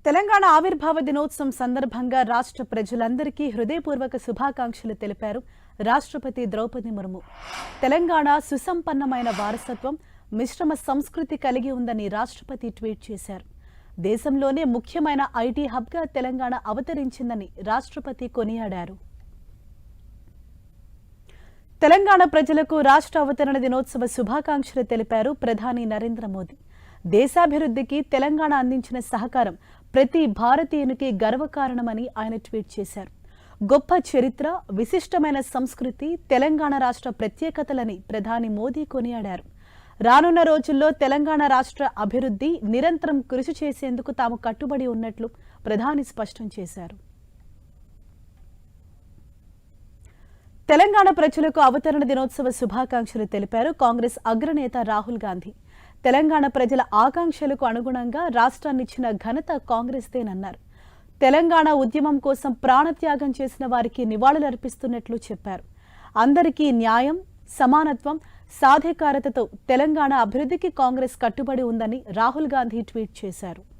తెలంగాణ ఆవిర్భావ దినోత్సవం సందర్భంగా రాష్ట్ర ప్రజలందరికీ హృదయపూర్వక శుభాకాంక్షలు తెలిపారు రాష్ట్రపతి ద్రౌపది ముర్ము. తెలంగాణ సుసంపన్నమైన వారసత్వం, మిశ్రమ సంస్కృతి కలిగి ఉందని రాష్ట్రపతి ట్వీట్ చేశారు. దేశంలోనే ముఖ్యమైన ఐటీ హబ్గా తెలంగాణ అవతరించిందని రాష్ట్రపతి కొనియాడారు. తెలంగాణ ప్రజలకు రాష్ట్ర అవతరణ దినోత్సవ శుభాకాంక్షలు తెలిపారు ప్రధాని నరేంద్ర మోదీ. దేశాభివృద్ధికి తెలంగాణ అందించిన సహకారం ప్రతి భారతీయునికి గర్వకారణమని ఆయన ట్వీట్ చేశారు. గొప్ప చరిత్ర, విశిష్టమైన సంస్కృతి తెలంగాణ రాష్ట్ర ప్రత్యేకతలని ప్రధాని మోదీ కొనియాడారు. రానున్న రోజుల్లో తెలంగాణ రాష్ట్ర అభివృద్ధి నిరంతరం కృషి చేసేందుకు తాము కట్టుబడి ఉన్నట్లు ప్రధాని స్పష్టం చేశారు. తెలంగాణ ప్రజలకు అవతరణ దినోత్సవ శుభాకాంక్షలు తెలిపారు కాంగ్రెస్ అగ్రనేత రాహుల్ గాంధీ. తెలంగాణ ప్రజల ఆకాంక్షలకు అనుగుణంగా రాష్ట్రాన్నిచ్చిన ఘనత కాంగ్రెస్దేనన్నారు. తెలంగాణ ఉద్యమం కోసం ప్రాణత్యాగం చేసిన వారికి నివాళులర్పిస్తున్నట్లు చెప్పారు. అందరికీ న్యాయం, సమానత్వం, సాధికారతతో తెలంగాణ అభివృద్ధికి కాంగ్రెస్ కట్టుబడి ఉందని రాహుల్ గాంధీ ట్వీట్ చేశారు.